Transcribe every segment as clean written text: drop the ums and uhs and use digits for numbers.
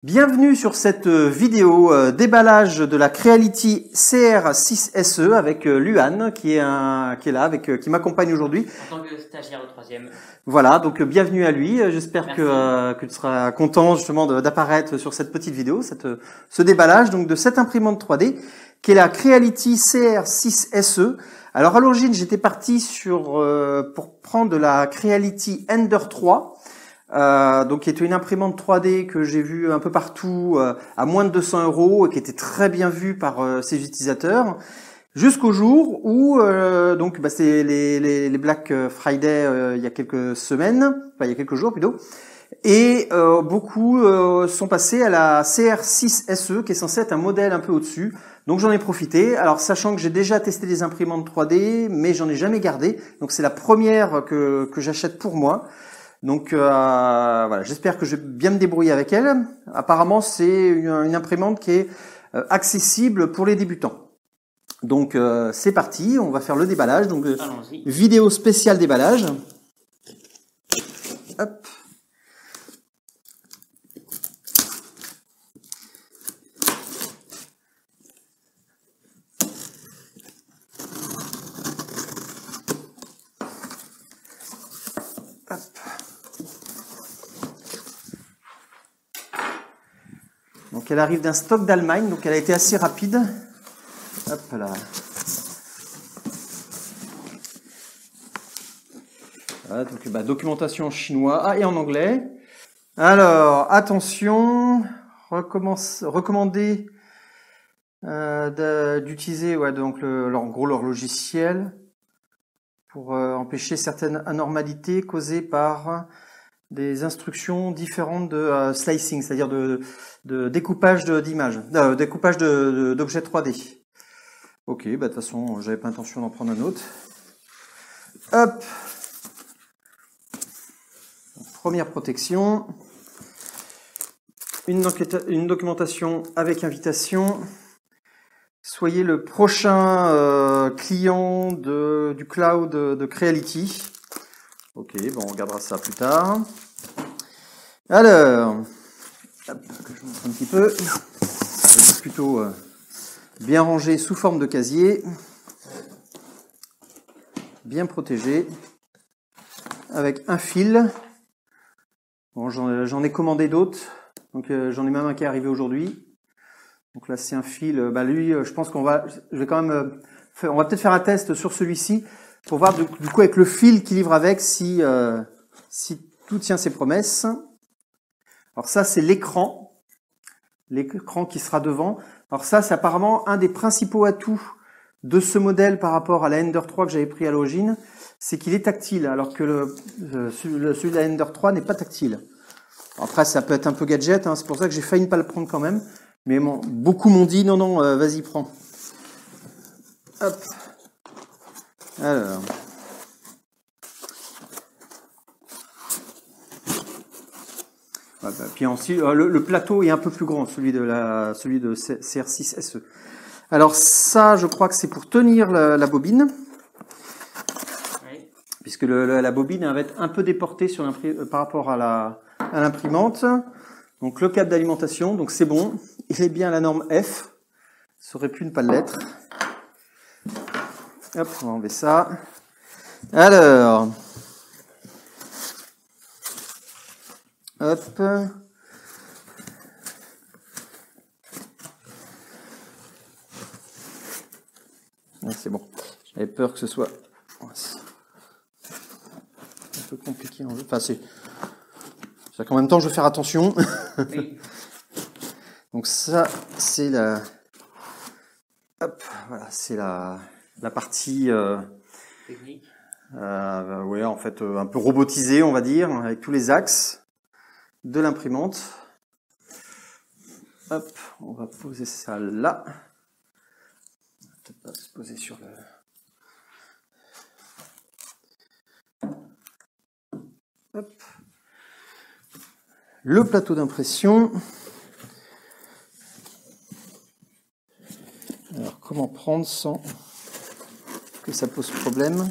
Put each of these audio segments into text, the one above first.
Bienvenue sur cette vidéo déballage de la Creality CR6SE avec Luan qui est là, qui m'accompagne aujourd'hui. En tant que stagiaire de 3e. Voilà, donc bienvenue à lui. J'espère que tu seras content justement d'apparaître sur cette petite vidéo, ce déballage donc de cette imprimante 3D qui est la Creality CR6SE. Alors à l'origine, j'étais parti pour prendre de la Creality Ender 3. Donc qui était une imprimante 3D que j'ai vue un peu partout à moins de 200 € et qui était très bien vue par ses utilisateurs, jusqu'au jour où c'est les Black Friday il y a quelques semaines, enfin il y a quelques jours plutôt, et beaucoup sont passés à la CR6SE qui est censée être un modèle un peu au-dessus. Donc j'en ai profité. Alors sachant que j'ai déjà testé des imprimantes 3D, mais j'en ai jamais gardé. Donc c'est la première que j'achète pour moi. Donc voilà, j'espère que je vais bien me débrouiller avec elle. Apparemment, c'est une imprimante qui est accessible pour les débutants. Donc c'est parti, on va faire le déballage. Donc vidéo spéciale déballage. Hop. Hop. Donc elle arrive d'un stock d'Allemagne, donc elle a été assez rapide. Hop là. Voilà, donc documentation en chinois et en anglais. Alors attention, recommandé d'utiliser en gros leur logiciel pour empêcher certaines anormalités causées par des instructions différentes de slicing, c'est-à-dire de découpage d'images, découpage d'objets 3D. Ok, de toute façon, j'avais pas intention d'en prendre un autre. Hop. Première protection. Une documentation avec invitation. Soyez le prochain client du cloud de Creality. Ok, bon, on regardera ça plus tard. Alors, hop, que je vous montre un petit peu. C'est plutôt bien rangé sous forme de casier. Bien protégé. Avec un fil. Bon, j'en ai commandé d'autres. Donc j'en ai même un qui est arrivé aujourd'hui. Donc là c'est un fil. Lui, je pense on va peut-être faire un test sur celui-ci pour voir du coup avec le fil qu'il livre avec si tout tient ses promesses. Alors ça c'est l'écran qui sera devant. Alors ça c'est apparemment un des principaux atouts de ce modèle par rapport à la Ender 3 que j'avais pris à l'origine, c'est qu'il est tactile alors que celui de la Ender 3 n'est pas tactile. Après ça peut être un peu gadget, c'est pour ça que j'ai failli ne pas le prendre quand même. Mais bon, beaucoup m'ont dit non, vas-y, prends. Hop. Alors. Puis ensuite, le plateau est un peu plus grand, celui de CR6SE. Alors ça, je crois que c'est pour tenir la bobine. Oui. Puisque la bobine va être un peu déportée par rapport à l'imprimante. Donc le câble d'alimentation, donc c'est bon, il est bien à la norme F, ça aurait pu ne pas l'être. Hop, on va enlever ça. Alors, hop. C'est bon, j'avais peur que ce soit un peu compliqué. Enfin, c'est qu'en même temps, je vais faire attention. Oui. Donc ça, c'est c'est la partie technique. Ouais, en fait, un peu robotisée, on va dire, avec tous les axes de l'imprimante. Hop, on va poser ça là. Peut-être pas se poser sur Hop. Le plateau d'impression. Alors, comment prendre sans que ça pose problème?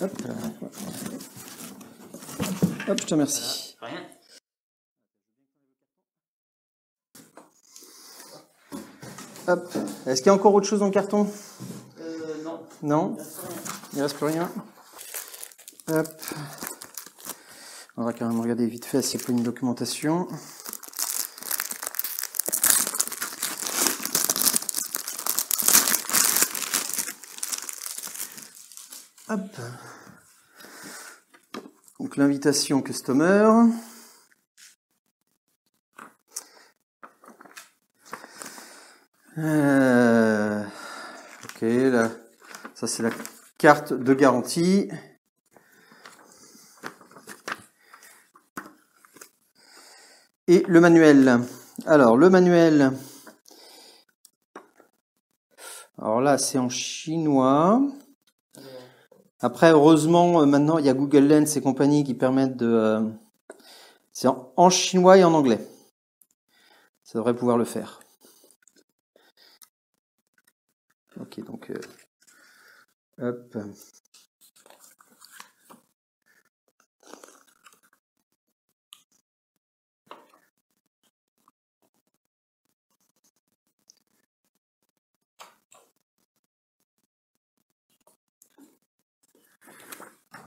Hop, hop, je te remercie. Voilà, rien. Hop. Est-ce qu'il y a encore autre chose dans le carton? Non. Non. Il ne reste plus rien. Hop. On va quand même regarder vite fait s'il n'y a pas une documentation. Hop. Donc l'invitation customer. Ok, là, ça c'est la carte de garantie. Et le manuel. Alors le manuel. Alors là c'est en chinois. Après heureusement maintenant il y a Google Lens et compagnie qui permettent de. C'est en chinois et en anglais. Ça devrait pouvoir le faire. Ok, donc hop.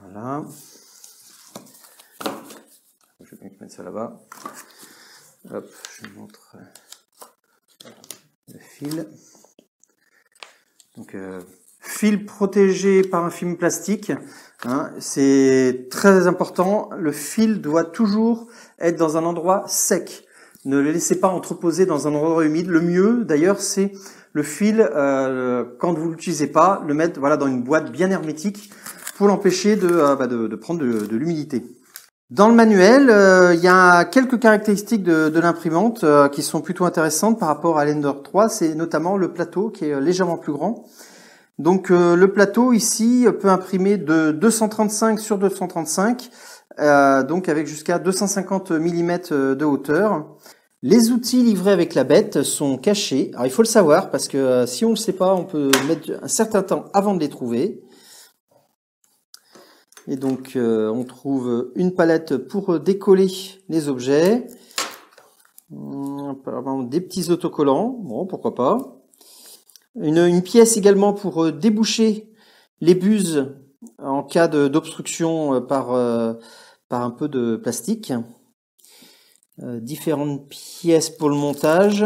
Voilà. Je vais mettre ça là-bas. Hop, je montre le fil. Donc fil protégé par un film plastique, hein, c'est très important. Le fil doit toujours être dans un endroit sec. Ne le laissez pas entreposer dans un endroit humide. Le mieux, d'ailleurs, c'est le fil, quand vous l'utilisez pas, le mettre voilà dans une boîte bien hermétique pour l'empêcher de prendre de l'humidité. Dans le manuel, il y a quelques caractéristiques de l'imprimante qui sont plutôt intéressantes par rapport à l'Ender 3. C'est notamment le plateau qui est légèrement plus grand. Donc le plateau ici peut imprimer de 235 sur 235, donc avec jusqu'à 250 mm de hauteur. Les outils livrés avec la bête sont cachés. Alors il faut le savoir parce que si on ne le sait pas, on peut mettre un certain temps avant de les trouver. Et donc on trouve une palette pour décoller les objets, des petits autocollants, bon pourquoi pas. Une pièce également pour déboucher les buses en cas d'obstruction par un peu de plastique. Différentes pièces pour le montage.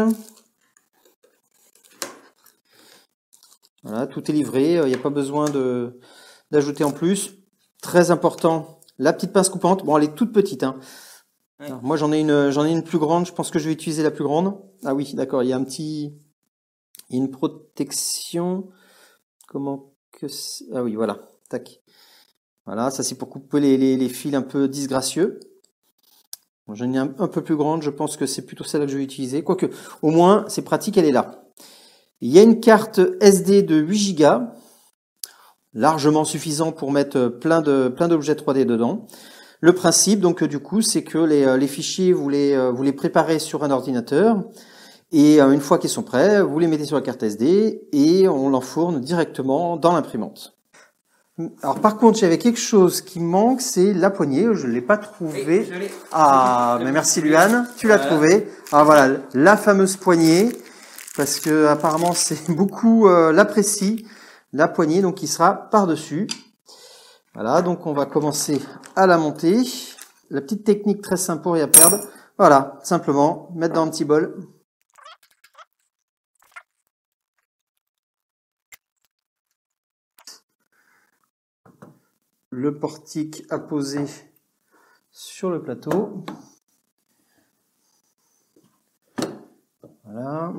Voilà, tout est livré, il n'y a pas besoin d'ajouter en plus. Très important, la petite pince coupante. Bon, elle est toute petite, hein. Ouais. Alors, moi j'en ai une plus grande, je pense que je vais utiliser la plus grande. Ah oui, d'accord, il y a une protection. Comment que c'est? Ah oui, voilà. Tac. Voilà, ça c'est pour couper les fils un peu disgracieux. Bon, j'en ai un peu plus grande, je pense que c'est plutôt celle-là que je vais utiliser. Quoique, au moins, c'est pratique, elle est là. Il y a une carte SD de 8 Go, largement suffisant pour mettre plein d'objets 3D dedans. Le principe, donc, du coup, c'est que les fichiers, vous les préparez sur un ordinateur. Et une fois qu'ils sont prêts, vous les mettez sur la carte SD et on l'enfourne directement dans l'imprimante. Alors par contre, j'avais quelque chose qui manque, c'est la poignée. Je ne l'ai pas trouvée. Oui, je l'ai. Ah, mais merci Luan, tu l'as trouvée. Alors voilà, la fameuse poignée, parce que apparemment c'est beaucoup l'apprécient, la poignée, donc qui sera par-dessus. Voilà, donc on va commencer à la monter. La petite technique très simple pour rien perdre. Voilà, simplement mettre dans un petit bol. Le portique à poser sur le plateau. Voilà.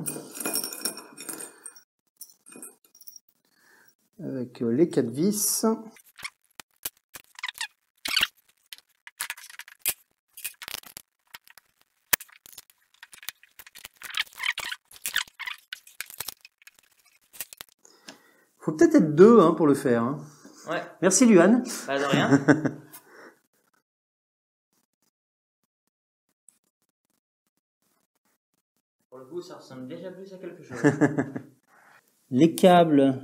Avec les 4 vis. Faut peut-être être deux pour le faire. Hein. Ouais. Merci Luan. Pas de rien. Pour le coup, ça ressemble déjà plus à quelque chose. Les câbles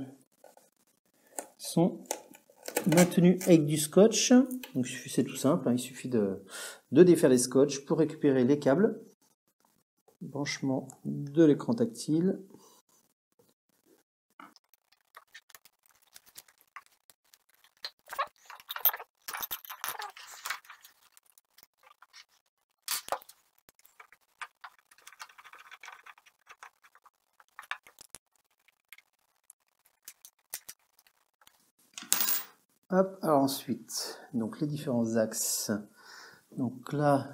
sont maintenu avec du scotch. Donc c'est tout simple, hein, il suffit de défaire les scotch pour récupérer les câbles. Branchement de l'écran tactile. Hop, alors ensuite, donc les différents axes. Donc là,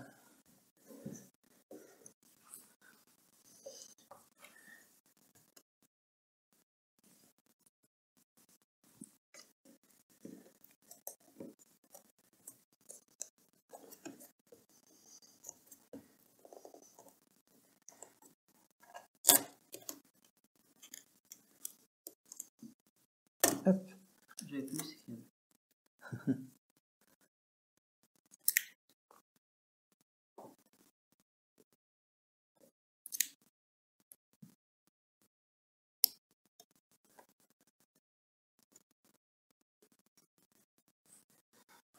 hop. J'avais plus ces câbles.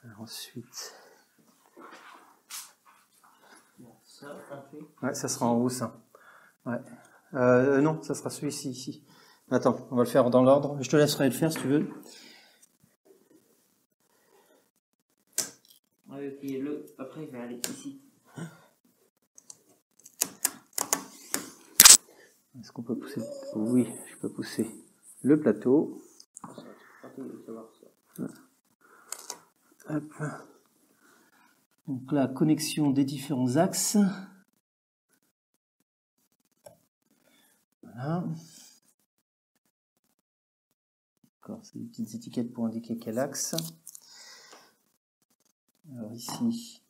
Alors ensuite, Bon, ça, on fait. ouais, ça sera en haut ça. Ouais. Non, ça sera celui-ci ici. Attends, on va le faire dans l'ordre. Je te laisserai le faire si tu veux. Ouais, ok, après il va aller ici. Est-ce qu'on peut pousser? Oui, je peux pousser le plateau. Ça va être pratique de savoir ça. Hop. Donc la connexion des différents axes. Voilà. D'accord, c'est des petites étiquettes pour indiquer quel axe. Alors ici,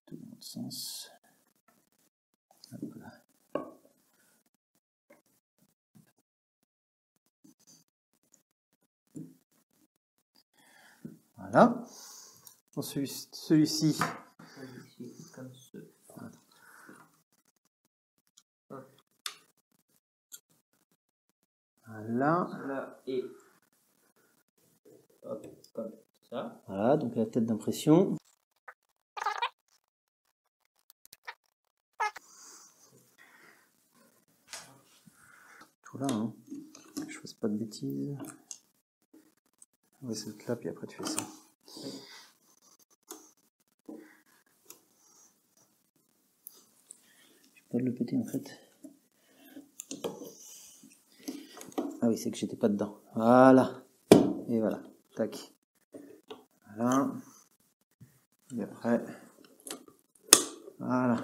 plutôt dans l'autre sens. Hop là. Voilà. Ensuite, celui-ci. Celui-ci, comme ce. Voilà. Là, et. Hop, comme ça. Voilà, donc la tête d'impression. Tout là, hein. Que je fasse pas de bêtises. Ouais, c'est là, puis après tu fais ça. Je peux pas le péter en fait. Ah oui, c'est que j'étais pas dedans. Voilà. Et voilà. Tac. Voilà. Et après. Voilà.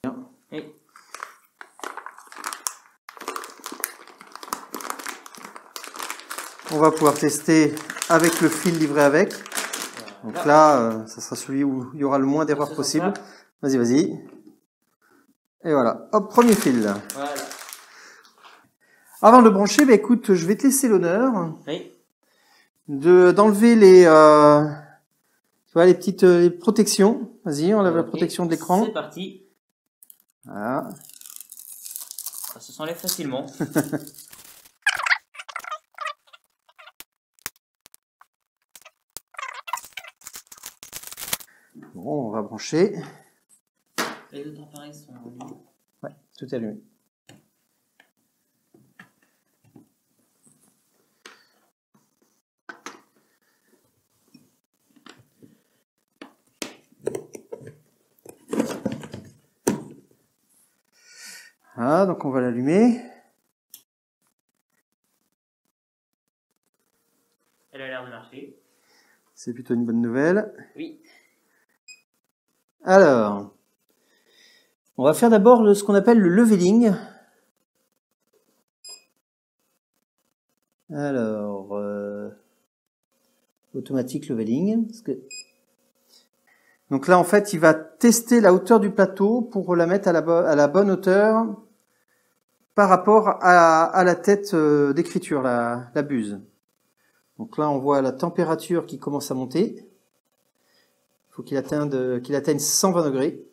Bien. Et. On va pouvoir tester avec le fil livré avec. Donc là, ça sera celui où il y aura le moins d'erreurs possible. Vas-y, vas-y. Et voilà. Hop, premier fil. Voilà. Avant de le brancher, bah, écoute, je vais te laisser l'honneur Oui. d'enlever les, tu vois, les petites les protections. Vas-y, enlève la protection de l'écran. C'est parti. Voilà. Ça se s'enlève facilement. Bon, on va brancher. Les deux appareils sont allumés. Ouais, tout est allumé. Voilà, donc on va l'allumer. Elle a l'air de marcher. C'est plutôt une bonne nouvelle. Oui. Alors, on va faire d'abord ce qu'on appelle le leveling. Alors, automatique leveling. Parce que... Donc là, en fait, il va tester la hauteur du plateau pour la mettre à la bonne hauteur par rapport à la tête d'écriture, la buse. Donc là, on voit la température qui commence à monter. Il faut qu'il atteigne 120 degrés.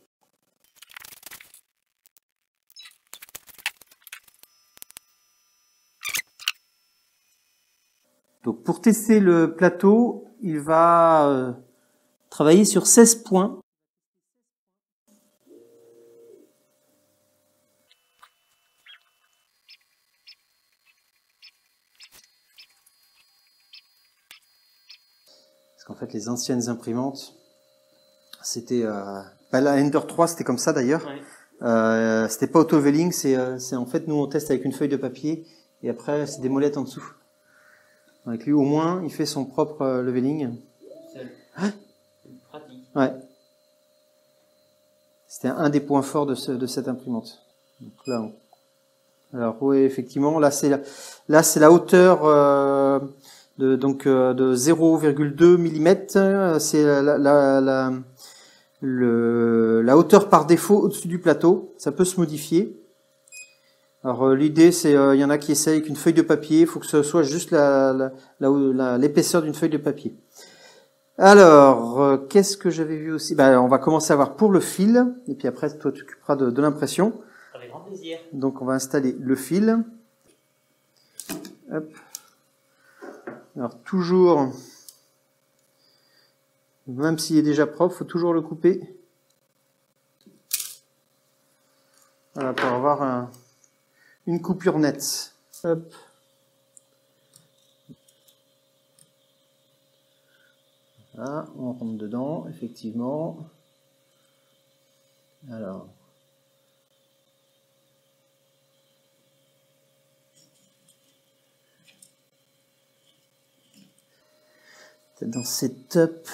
Donc pour tester le plateau, il va travailler sur 16 points. Parce qu'en fait, les anciennes imprimantes, c'était... la Ender 3, c'était comme ça d'ailleurs. Ouais. C'était pas auto-leveling, c'est en fait, nous on teste avec une feuille de papier, et après, c'est des molettes en dessous. Avec lui, au moins, il fait son propre leveling. C'est pratique. Ouais. C'était un des points forts de cette imprimante. Donc là, alors oui, effectivement, là c'est la hauteur de 0,2 mm. C'est la hauteur par défaut au-dessus du plateau. Ça peut se modifier. Alors l'idée, c'est il y en a qui essayent avec une feuille de papier. Il faut que ce soit juste l'épaisseur d'une feuille de papier. Alors, qu'est-ce que j'avais vu aussi? On va commencer à voir pour le fil, et puis après, toi, tu t'occuperas de l'impression. Avec grand plaisir. Donc, on va installer le fil. Hop. Alors, toujours, même s'il est déjà propre, faut toujours le couper. Voilà, pour avoir une coupure nette. Hop. Là, on rentre dedans, effectivement. Alors. Peut-être dans Setup.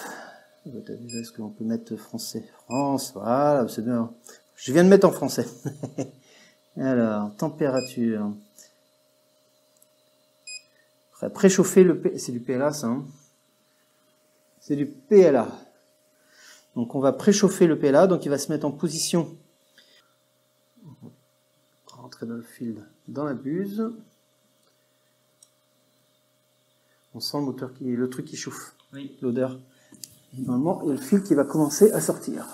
Est-ce qu'on peut mettre français? France, voilà, c'est bien. Je viens de mettre en français. Alors, température. Après, préchauffer c'est du PLA, ça, hein? C'est du PLA. Donc on va préchauffer le PLA, donc il va se mettre en position. On va rentrer dans le fil, dans la buse. On sent le moteur le truc qui chauffe. Oui. L'odeur. Normalement, il y a le fil qui va commencer à sortir.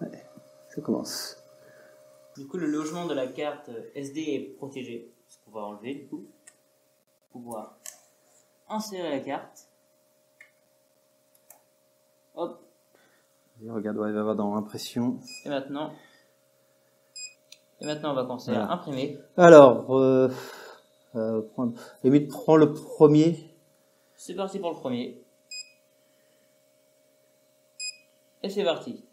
Ouais, ça commence. Du coup, le logement de la carte SD est protégé. Ce qu'on va enlever du coup. Pour pouvoir insérer la carte. Hop. Et regarde, ouais, il va y avoir dans l'impression. Et maintenant, on va commencer à imprimer. Alors, limite, prends le premier. C'est parti pour le premier. Et c'est parti.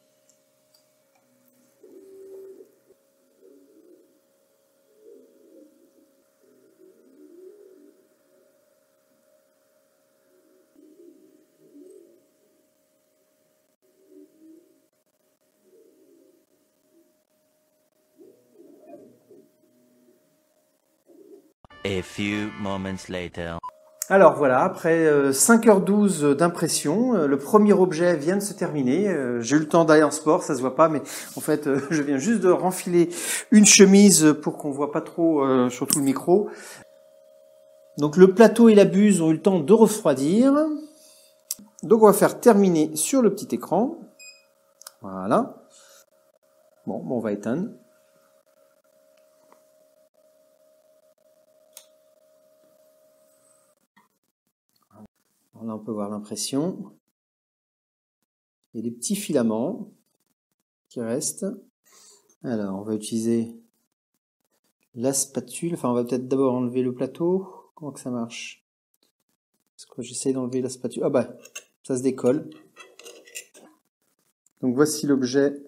A few moments later. Alors voilà, après 5h12 d'impression, le premier objet vient de se terminer. J'ai eu le temps d'aller en sport, ça se voit pas, mais en fait je viens juste de renfiler une chemise pour qu'on voit pas trop, surtout le micro. Donc le plateau et la buse ont eu le temps de refroidir. Donc on va faire terminer sur le petit écran. Voilà. Bon, on va éteindre. Là, on peut voir l'impression. Il y a des petits filaments qui restent. Alors, on va utiliser la spatule. Enfin, on va peut-être d'abord enlever le plateau. Comment que ça marche? Parce que j'essaye d'enlever la spatule. Ah bah, ça se décolle. Donc, voici l'objet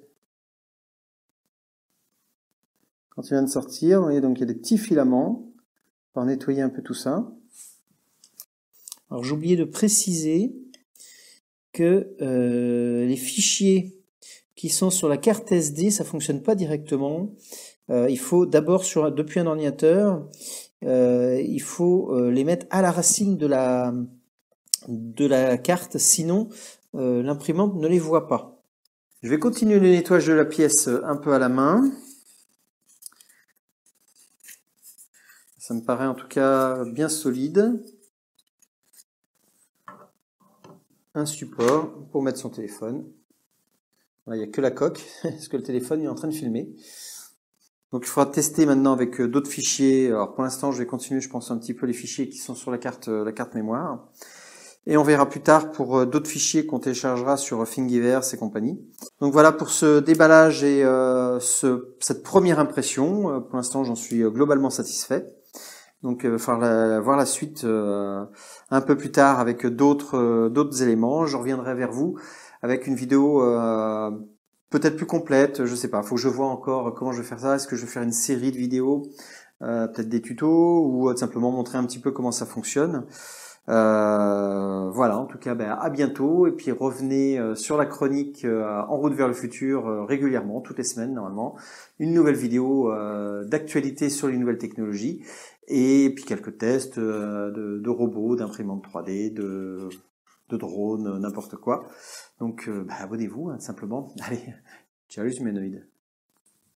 quand il vient de sortir. Vous voyez, donc il y a des petits filaments. On va nettoyer un peu tout ça. Alors j'ai oublié de préciser que les fichiers qui sont sur la carte SD, ça fonctionne pas directement. Il faut d'abord depuis un ordinateur, il faut les mettre à la racine de la carte, sinon l'imprimante ne les voit pas. Je vais continuer le nettoyage de la pièce un peu à la main. Ça me paraît en tout cas bien solide. Un support pour mettre son téléphone. Là, il n'y a que la coque, parce que le téléphone il est en train de filmer. Donc il faudra tester maintenant avec d'autres fichiers. Alors pour l'instant, je vais continuer, je pense, un petit peu les fichiers qui sont sur la carte mémoire. Et on verra plus tard pour d'autres fichiers qu'on téléchargera sur Thingiverse et compagnie. Donc voilà pour ce déballage et cette première impression. Pour l'instant, j'en suis globalement satisfait. Donc il va falloir voir la suite un peu plus tard avec d'autres éléments. Je reviendrai vers vous avec une vidéo peut-être plus complète, je sais pas. Faut que je vois encore comment je vais faire ça. Est-ce que je vais faire une série de vidéos, peut-être des tutos ou simplement montrer un petit peu comment ça fonctionne. Voilà, en tout cas, à bientôt et puis revenez sur la chronique En route vers le futur régulièrement, toutes les semaines normalement, une nouvelle vidéo d'actualité sur les nouvelles technologies et puis quelques tests de robots, d'imprimantes 3D, de drones, n'importe quoi. Donc abonnez-vous simplement. Allez, ciao les humanoïdes.